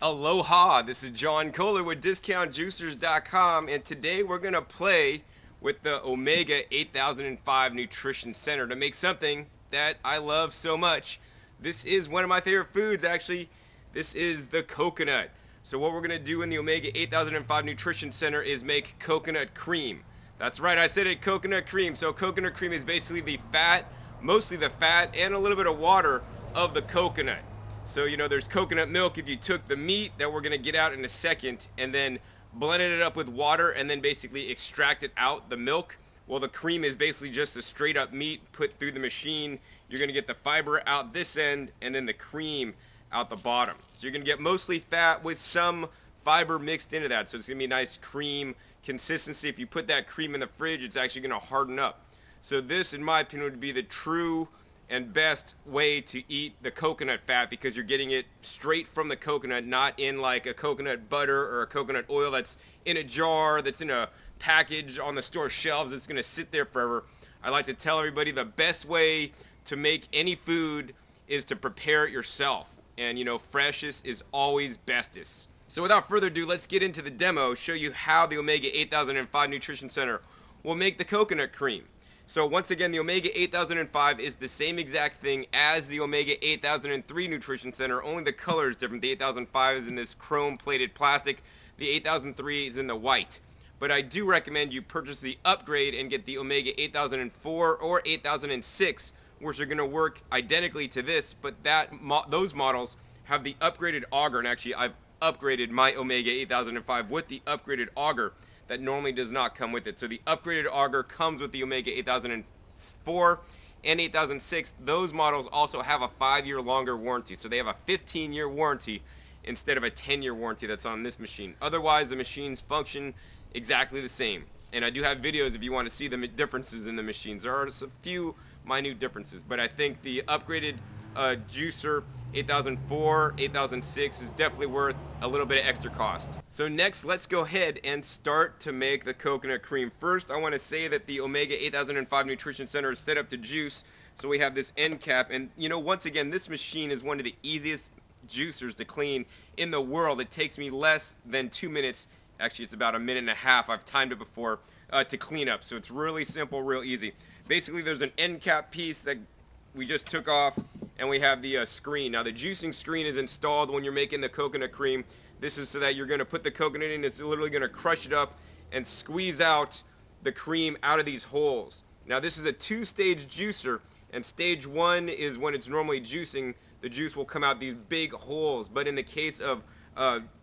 Aloha, this is John Kohler with DiscountJuicers.com, and today we're going to play with the Omega 8005 Nutrition Center to make something that I love so much. This is one of my favorite foods, actually. This is the coconut. So what we're going to do in the Omega 8005 Nutrition Center is make coconut cream. That's right, I said it, coconut cream. So coconut cream is basically the fat, mostly the fat, and a little bit of water of the coconut. So, there's coconut milk. If you took the meat that we're going to get out in a second and then blended it up with water and then basically extracted out the milk, well, the cream is basically just the straight up meat put through the machine. You're going to get the fiber out this end and then the cream out the bottom. So you're going to get mostly fat with some fiber mixed into that. So it's going to be a nice cream consistency. If you put that cream in the fridge, it's actually going to harden up. So this, in my opinion, would be the true and best way to eat the coconut fat, because you're getting it straight from the coconut, not in like a coconut butter or a coconut oil that's in a jar, that's in a package on the store shelves. It's going to sit there forever. I like to tell everybody the best way to make any food is to prepare it yourself. And freshest is always bestest. So without further ado, let's get into the demo, show you how the Omega 8005 Nutrition Center will make the coconut cream. So once again, the Omega 8005 is the same exact thing as the Omega 8003 Nutrition Center, only the color is different. The 8005 is in this chrome plated plastic, the 8003 is in the white. But I do recommend you purchase the upgrade and get the Omega 8004 or 8006, which are going to work identically to this, but those models have the upgraded auger, and actually I've upgraded my Omega 8005 with the upgraded auger that normally does not come with it. So the upgraded auger comes with the Omega 8004 and 8006. Those models also have a 5-year longer warranty. So they have a 15-year warranty instead of a 10-year warranty that's on this machine. Otherwise, the machines function exactly the same. And I do have videos if you want to see the differences in the machines. There are a few minute differences, but I think the upgraded juicer 8004, 8006 is definitely worth a little bit of extra cost. So next, let's go ahead and start to make the coconut cream. First, I want to say that the Omega 8005 Nutrition Center is set up to juice. So we have this end cap, and once again, this machine is one of the easiest juicers to clean in the world. It takes me less than 2 minutes. Actually, it's about a minute and a half. I've timed it before to clean up. So it's really simple, real easy. Basically, there's an end cap piece that we just took off, and we have the screen. Now the juicing screen is installed when you're making the coconut cream. This is so that you're going to put the coconut in, it's literally going to crush it up and squeeze out the cream out of these holes. Now this is a 2-stage juicer, and stage 1 is when it's normally juicing, the juice will come out these big holes. But in the case of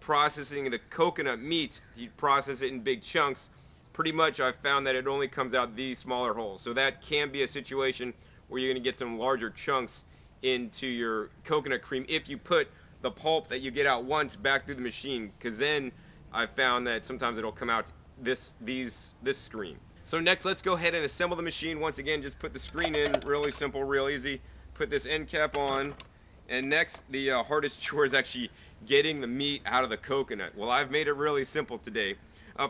processing the coconut meat, you process it in big chunks. Pretty much I've found that it only comes out these smaller holes. So that can be a situation where you're going to get some larger chunks into your coconut cream if you put the pulp that you get out once back through the machine, because then I've found that sometimes it'll come out this screen. So next, let's go ahead and assemble the machine. Once again, just put the screen in, really simple, real easy. Put this end cap on, and next, the hardest chore is actually getting the meat out of the coconut. Well, I've made it really simple today.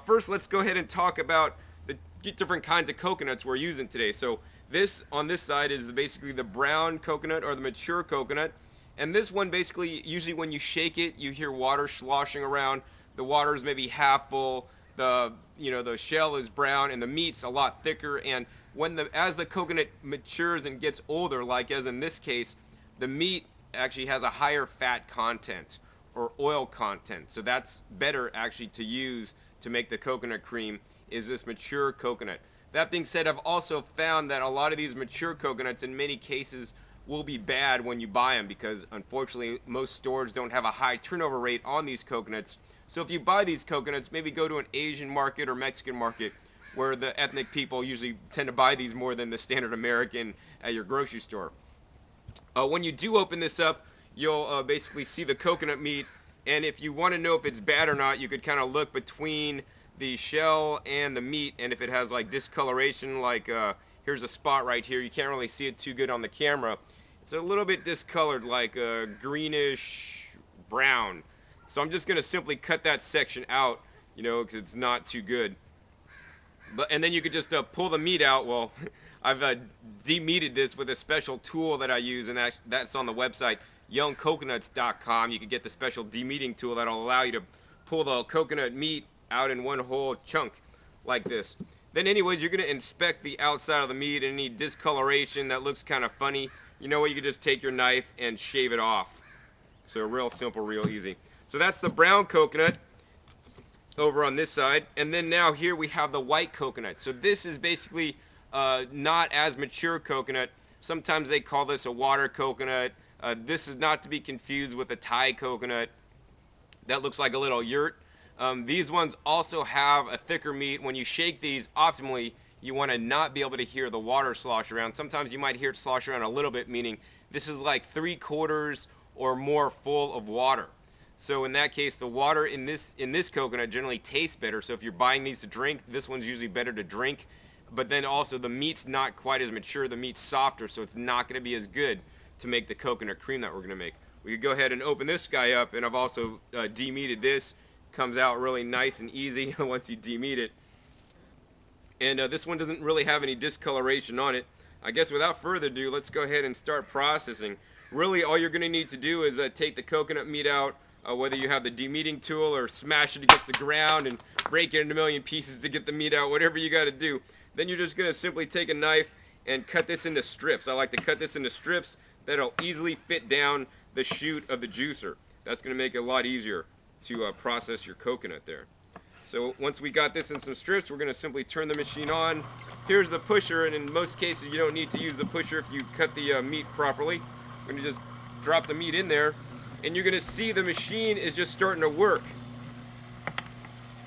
First, let's go ahead and talk about the different kinds of coconuts we're using today. So this on this side is basically the brown coconut or the mature coconut, and this one basically, usually when you shake it, you hear water sloshing around. The water is maybe half full. The shell is brown, and the meat's a lot thicker. And as the coconut matures and gets older, like as in this case, the meat actually has a higher fat content or oil content. So that's better actually to use to make the coconut cream, is this mature coconut. That being said, I've also found that a lot of these mature coconuts in many cases will be bad when you buy them, because unfortunately most stores don't have a high turnover rate on these coconuts. So if you buy these coconuts, maybe go to an Asian market or Mexican market where the ethnic people usually tend to buy these more than the standard American at your grocery store. When you do open this up, you'll basically see the coconut meat, and if you want to know if it's bad or not, you could kind of look between the shell and the meat, and if it has like discoloration, like here's a spot right here, you can't really see it too good on the camera. It's a little bit discolored, like greenish brown. So I'm just going to simply cut that section out, because it's not too good. And then you could just pull the meat out. Well, I've demeated this with a special tool that I use, and that's on the website, youngcoconuts.com. You can get the special demeating tool that'll allow you to pull the coconut meat out in one whole chunk like this. Then anyways, you're going to inspect the outside of the meat, and any discoloration that looks kind of funny, you know what, you can just take your knife and shave it off. So real simple, real easy. So that's the brown coconut over on this side. And then now here we have the white coconut. So this is basically not as mature coconut. Sometimes they call this a water coconut. This is not to be confused with a Thai coconut. That looks like a little yurt. These ones also have a thicker meat. When you shake these, optimally, you want to not be able to hear the water slosh around. Sometimes you might hear it slosh around a little bit, meaning this is like 3/4 or more full of water. So in that case, the water in this coconut generally tastes better. So if you're buying these to drink, this one's usually better to drink. But then also the meat's not quite as mature. The meat's softer, so it's not going to be as good to make the coconut cream that we're going to make. We could go ahead and open this guy up, and I've also demeated this. Comes out really nice and easy once you demeat it. And this one doesn't really have any discoloration on it. I guess without further ado, let's go ahead and start processing. Really, all you're going to need to do is take the coconut meat out, whether you have the demeating tool or smash it against the ground and break it into a million pieces to get the meat out, whatever you got to do. Then you're just going to simply take a knife and cut this into strips. I like to cut this into strips that'll easily fit down the chute of the juicer. That's going to make it a lot easier to process your coconut there. So once we got this in some strips, we're going to simply turn the machine on. Here's the pusher, and in most cases you don't need to use the pusher if you cut the meat properly. We're going to just drop the meat in there, and you're going to see the machine is just starting to work.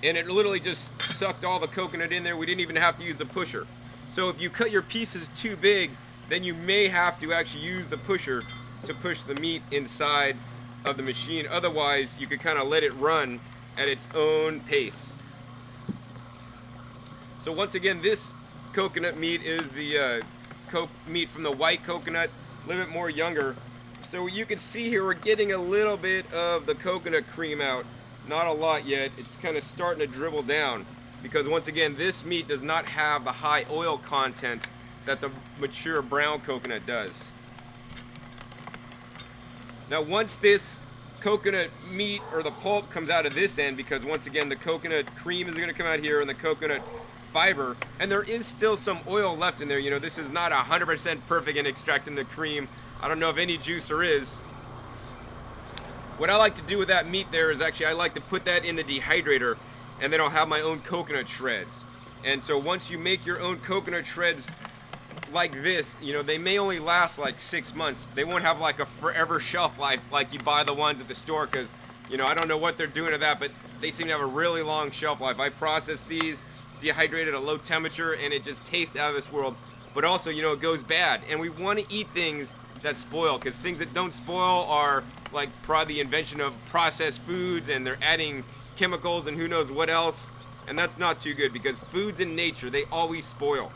And it literally just sucked all the coconut in there. We didn't even have to use the pusher. So if you cut your pieces too big, then you may have to actually use the pusher to push the meat inside of the machine. Otherwise, you could kind of let it run at its own pace. So once again, this coconut meat is the meat from the white coconut, a little bit more younger. So you can see here we're getting a little bit of the coconut cream out. Not a lot yet. It's kind of starting to dribble down because once again, this meat does not have the high oil content that the mature brown coconut does. Now once this coconut meat or the pulp comes out of this end, because once again the coconut cream is going to come out here and the coconut fiber, and there is still some oil left in there. You know, this is not 100% perfect in extracting the cream. I don't know if any juicer is. What I like to do with that meat there is actually I like to put that in the dehydrator, and then I'll have my own coconut shreds. And so once you make your own coconut shreds like this, you know, they may only last like 6 months. They won't have like a forever shelf life like you buy the ones at the store, because, you know, I don't know what they're doing to that, but they seem to have a really long shelf life. I process these dehydrated at a low temperature, and it just tastes out of this world. But also, you know, it goes bad, and we want to eat things that spoil, because things that don't spoil are like probably the invention of processed foods, and they're adding chemicals and who knows what else, and that's not too good, because foods in nature, they always spoil.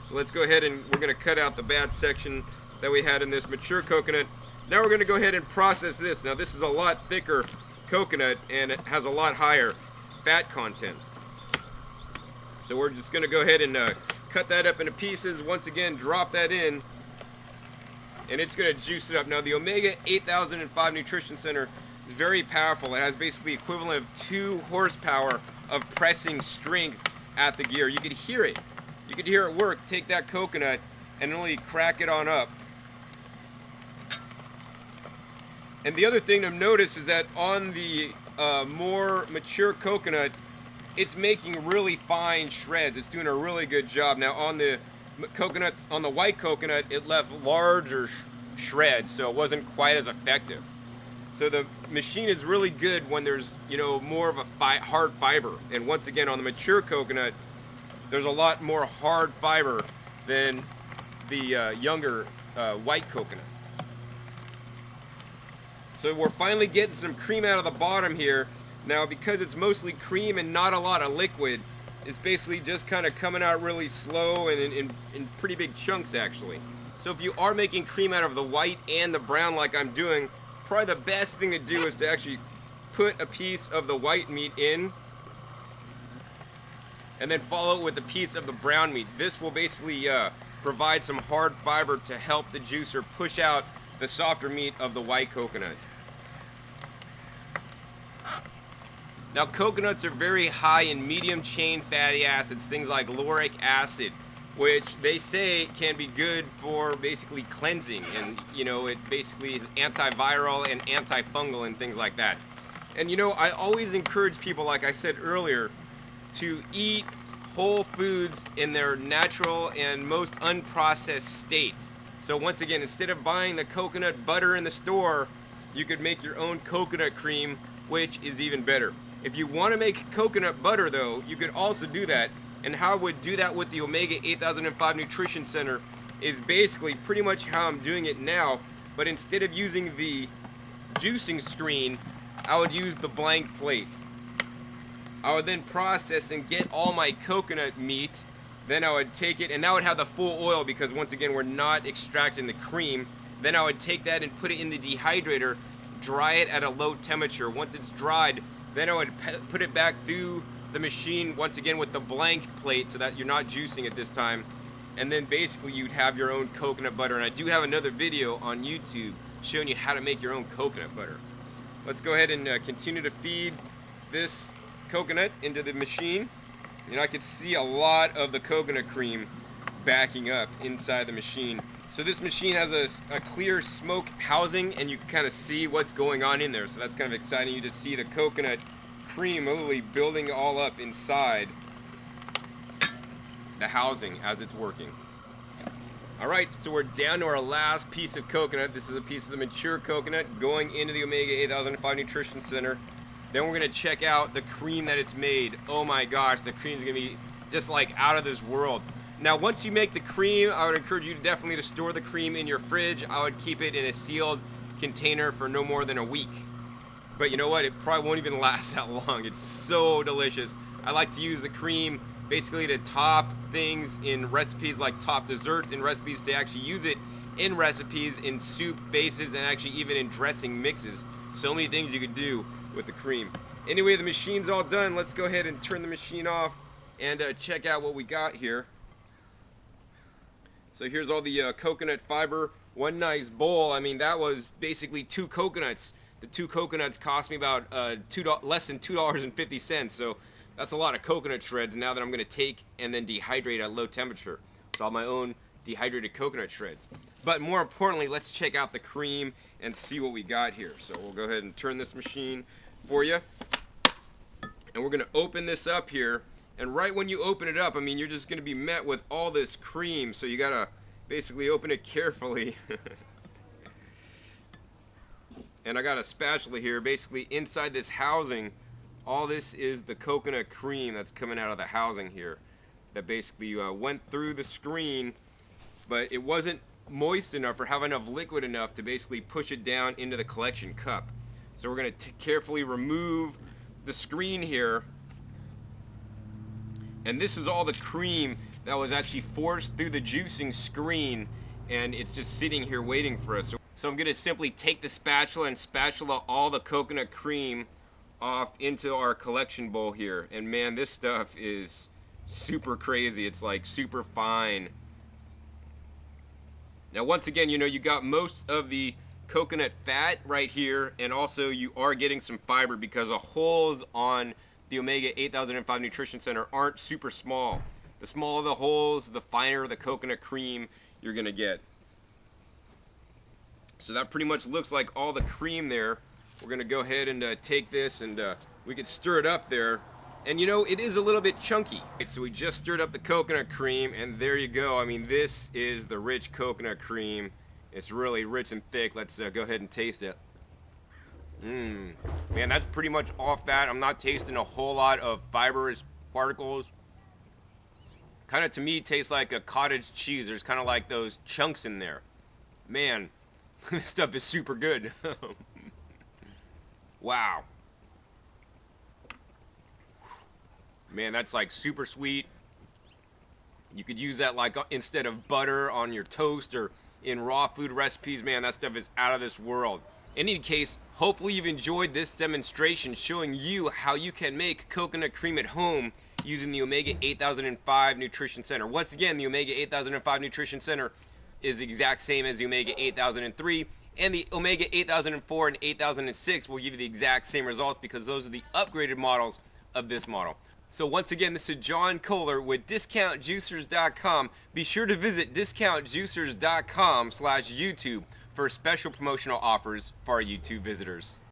So let's go ahead and we're going to cut out the bad section that we had in this mature coconut. Now we're going to go ahead and process this. Now this is a lot thicker coconut, and it has a lot higher fat content. So we're just going to go ahead and cut that up into pieces. Once again, drop that in, and it's going to juice it up. Now the Omega 8005 Nutrition Center is very powerful. It has basically the equivalent of 2 horsepower of pressing strength at the gear. You could hear it. You could hear it work. Take that coconut and really crack it on up. And the other thing to notice is that on the more mature coconut, it's making really fine shreds. It's doing a really good job. Now on the coconut, on the white coconut, it left larger shreds, so it wasn't quite as effective. So the machine is really good when there's, you know, more of a hard fiber. And once again, on the mature coconut, there's a lot more hard fiber than the younger white coconut. So we're finally getting some cream out of the bottom here. Now, because it's mostly cream and not a lot of liquid, it's basically just kind of coming out really slow and in pretty big chunks, actually. So if you are making cream out of the white and the brown like I'm doing, probably the best thing to do is to actually put a piece of the white meat in and then follow it with a piece of the brown meat. This will basically provide some hard fiber to help the juicer push out the softer meat of the white coconut. Now, coconuts are very high in medium chain fatty acids, things like lauric acid, which they say can be good for basically cleansing, and it basically is antiviral and antifungal and things like that. And I always encourage people, like I said earlier, to eat whole foods in their natural and most unprocessed state. So once again, instead of buying the coconut butter in the store, you could make your own coconut cream, which is even better. If you want to make coconut butter, though, you could also do that. And how I would do that with the Omega 8005 Nutrition Center is basically pretty much how I'm doing it now, but instead of using the juicing screen, I would use the blank plate. I would then process and get all my coconut meat. Then I would take it, and that would have the full oil because once again, we're not extracting the cream. Then I would take that and put it in the dehydrator, dry it at a low temperature. Once it's dried, then I would put it back through the machine once again with the blank plate so that you're not juicing it this time. And then basically you'd have your own coconut butter. And I do have another video on YouTube showing you how to make your own coconut butter. Let's go ahead and continue to feed this coconut into the machine. I could see a lot of the coconut cream backing up inside the machine. So this machine has a clear smoke housing, and you can kind of see what's going on in there. So that's kind of exciting. You just see the coconut cream literally building all up inside the housing as it's working. All right, so we're down to our last piece of coconut. This is a piece of the mature coconut going into the Omega 8005 Nutrition Center. Then we're gonna check out the cream that it's made. Oh my gosh, the cream's gonna be just like out of this world. Now, once you make the cream, I would encourage you definitely to store the cream in your fridge. I would keep it in a sealed container for no more than a week. But you know what? It probably won't even last that long. It's so delicious. I like to use the cream basically to top things in recipes, like top desserts in recipes, to actually use it in recipes, in soup bases, and actually even in dressing mixes. So many things you could do with the cream. Anyway, the machine's all done. Let's go ahead and turn the machine off and check out what we got here. So here's all the coconut fiber. One nice bowl. I mean, that was basically 2 coconuts. The 2 coconuts cost me about less than $2.50. So that's a lot of coconut shreds now that I'm going to take and then dehydrate at low temperature. It's all my own dehydrated coconut shreds. But more importantly, let's check out the cream and see what we got here. So we'll go ahead and turn this machine for you. And we're going to open this up here. And right when you open it up, I mean, you're just going to be met with all this cream. So you got to basically open it carefully. And I got a spatula here. Basically, inside this housing, all this is the coconut cream that's coming out of the housing here. That basically went through the screen, but it wasn't moist enough or have enough liquid enough to basically push it down into the collection cup. So we're going to carefully remove the screen here. And this is all the cream that was actually forced through the juicing screen, and it's just sitting here waiting for us. So I'm going to simply take the spatula and spatula all the coconut cream off into our collection bowl here. And man, this stuff is super crazy. It's like super fine. Now once again, you got most of the coconut fat right here, and also you are getting some fiber because the holes on the Omega 8005 Nutrition Center aren't super small. The smaller the holes, the finer the coconut cream you're gonna get. So that pretty much looks like all the cream there. We're gonna go ahead and take this, and we can stir it up there. And it is a little bit chunky. So we just stirred up the coconut cream, and there you go. I mean, this is the rich coconut cream. It's really rich and thick. Let's go ahead and taste it. Man, that's pretty much all fat. I'm not tasting a whole lot of fibrous particles. Kind of, to me, tastes like a cottage cheese. There's kind of like those chunks in there. Man, this stuff is super good. Wow. Man, that's like super sweet. You could use that like instead of butter on your toast or in raw food recipes. Man, that stuff is out of this world. In any case, hopefully you've enjoyed this demonstration showing you how you can make coconut cream at home using the Omega 8005 Nutrition Center. Once again, the Omega 8005 Nutrition Center is the exact same as the Omega 8003. And the Omega 8004 and 8006 will give you the exact same results because those are the upgraded models of this model. So once again, this is John Kohler with DiscountJuicers.com. Be sure to visit DiscountJuicers.com/YouTube for special promotional offers for our YouTube visitors.